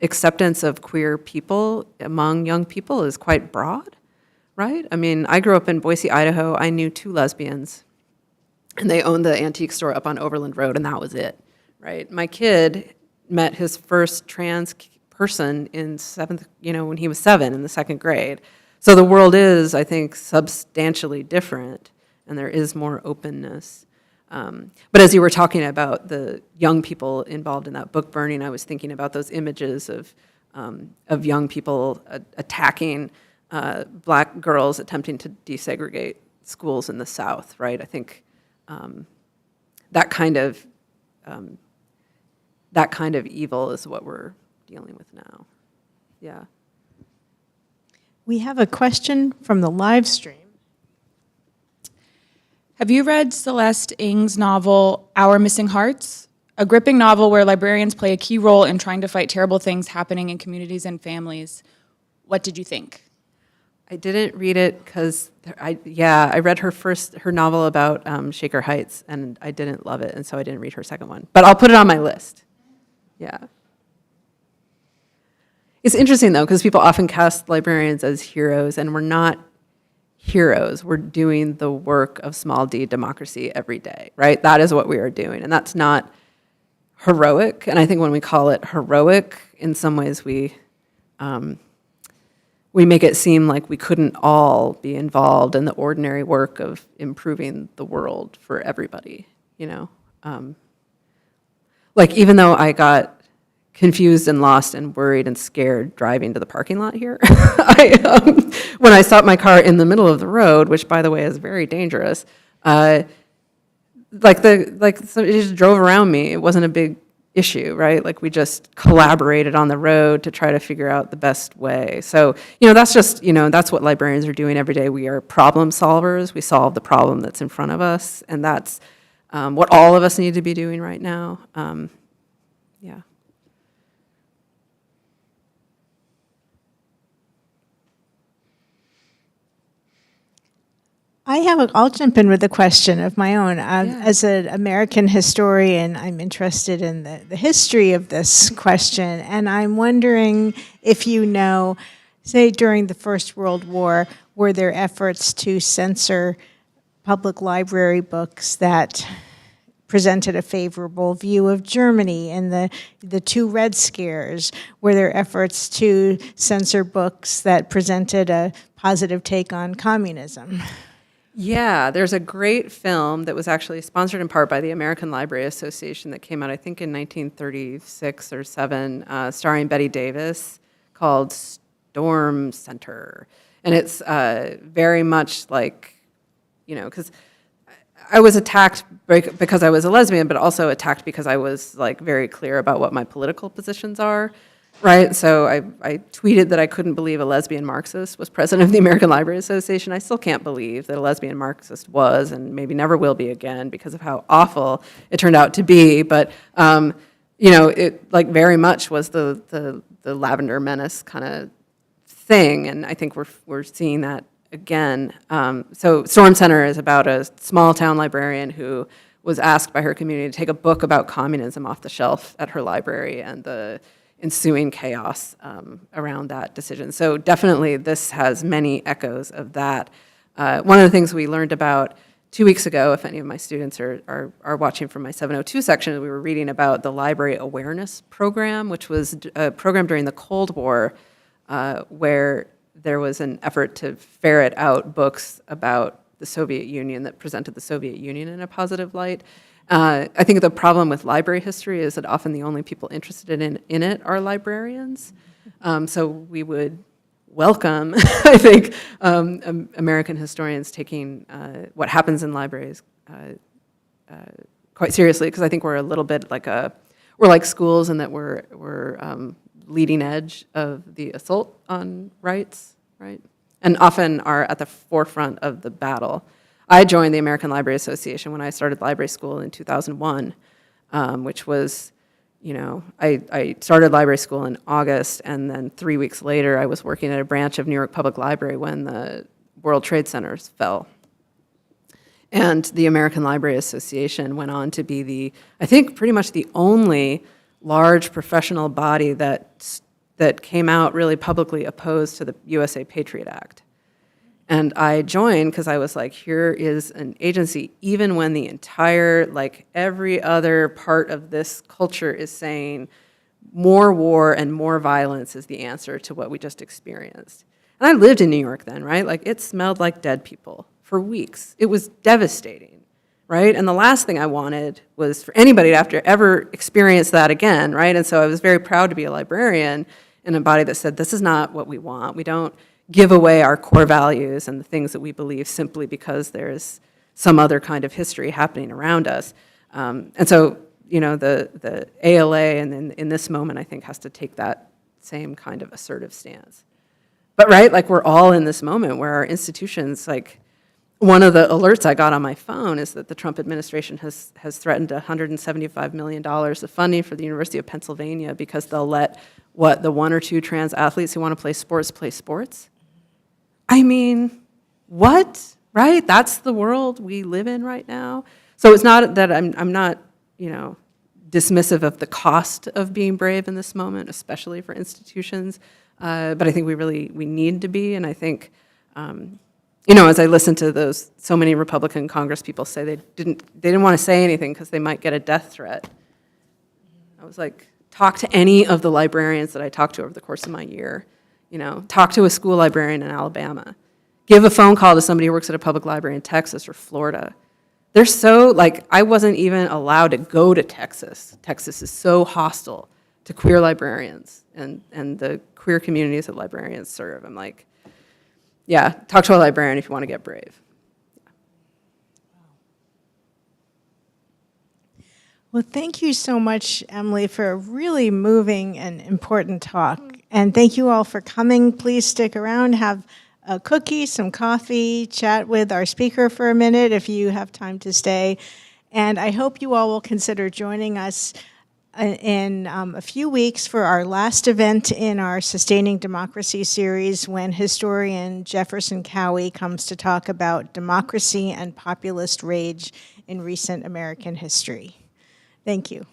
Speaker 3: acceptance of queer people among young people is quite broad, right? I mean, I grew up in Boise, Idaho. I knew two lesbians, and they owned the antique store up on Overland Road, and that was it, right? My kid met his first trans person in when he was 7 in the 2nd grade. So the world is, I think, substantially different, and there is more openness. But as you were talking about the young people involved in that book burning, I was thinking about those images of young people attacking black girls attempting to desegregate schools in the South, right? I think that kind of evil is what we're dealing with now. Yeah.
Speaker 1: We have a question from the live stream.
Speaker 6: Have you read Celeste Ng's novel, Our Missing Hearts? A gripping novel where librarians play a key role in trying to fight terrible things happening in communities and families. What did you think?
Speaker 3: I didn't read it because I read her novel about Shaker Heights, and I didn't love it, and so I didn't read her second one. But I'll put it on my list. Yeah. It's interesting, though, because people often cast librarians as heroes, and we're not heroes. We're doing the work of small d democracy every day, right? That is what we are doing, and that's not heroic. And I think when we call it heroic, in some ways we make it seem like we couldn't all be involved in the ordinary work of improving the world for everybody, like, even though I got confused and lost and worried and scared driving to the parking lot here. When I stopped my car in the middle of the road, which, by the way, is very dangerous, it just drove around me. It wasn't a big issue, right? Like we just collaborated on the road to try to figure out the best way. So, that's just, that's what librarians are doing every day. We are problem solvers. We solve the problem that's in front of us, and that's what all of us need to be doing right now. Yeah.
Speaker 1: I'll jump in with a question of my own. As an American historian, I'm interested in the history of this question, and I'm wondering if you know, say during the First World War, were there efforts to censor public library books that presented a favorable view of Germany in the two Red Scares? Were there efforts to censor books that presented a positive take on communism?
Speaker 3: Yeah, there's a great film that was actually sponsored in part by the American Library Association that came out, I think, in 1936 or 7, starring Bette Davis, called Storm Center. And it's very much like, because I was attacked because I was a lesbian, but also attacked because I was like very clear about what my political positions are. Right, so I tweeted that I couldn't believe a lesbian Marxist was president of the American Library Association. I still can't believe that a lesbian Marxist was, and maybe never will be again, because of how awful it turned out to be. But it like very much was the Lavender Menace kind of thing, and I think we're seeing that again. So Storm Center is about a small town librarian who was asked by her community to take a book about communism off the shelf at her library, and the ensuing chaos around that decision. So definitely this has many echoes of that. One of the things we learned about 2 weeks ago, if any of my students are watching from my 702 section, we were reading about the Library Awareness Program, which was a program during the Cold War where there was an effort to ferret out books about the Soviet Union that presented the Soviet Union in a positive light. I think the problem with library history is that often the only people interested in it are librarians. So we would welcome, I think, American historians taking what happens in libraries quite seriously, because I think we're a little bit like we're like schools in that we're leading edge of the assault on rights, right? And often are at the forefront of the battle. I joined the American Library Association when I started library school in 2001, which was, I started library school in August, and then 3 weeks later, I was working at a branch of New York Public Library when the World Trade Centers fell. And the American Library Association went on to be I think pretty much the only large professional body that came out really publicly opposed to the USA Patriot Act. And I joined because I was like, here is an agency, even when the entire, like every other part of this culture is saying more war and more violence is the answer to what we just experienced. And I lived in New York then, right? Like it smelled like dead people for weeks. It was devastating, right? And the last thing I wanted was for anybody to have to ever experience that again, right? And so I was very proud to be a librarian in a body that said, this is not what we want. We don't give away our core values and the things that we believe simply because there's some other kind of history happening around us. And so, the ALA and in this moment, I think, has to take that same kind of assertive stance. But, right, like we're all in this moment where our institutions, like one of the alerts I got on my phone is that the Trump administration has threatened $175 million of funding for the University of Pennsylvania because they'll let, the 1 or 2 trans athletes who want to play sports play sports? I mean, what, right? That's the world we live in right now. So it's not that I'm not, dismissive of the cost of being brave in this moment, especially for institutions. But I think we need to be, and I think, as I listen to so many Republican Congress people say they didn't want to say anything because they might get a death threat. I was like, talk to any of the librarians that I talked to over the course of my year. Talk to a school librarian in Alabama. Give a phone call to somebody who works at a public library in Texas or Florida. They're so, I wasn't even allowed to go to Texas. Texas is so hostile to queer librarians and the queer communities that librarians serve. I'm like, yeah, talk to a librarian if you want to get brave.
Speaker 1: Well, thank you so much, Emily, for a really moving and important talk. And thank you all for coming. Please stick around, have a cookie, some coffee, chat with our speaker for a minute if you have time to stay. And I hope you all will consider joining us in a few weeks for our last event in our Sustaining Democracy series, when historian Jefferson Cowie comes to talk about democracy and populist rage in recent American history. Thank you.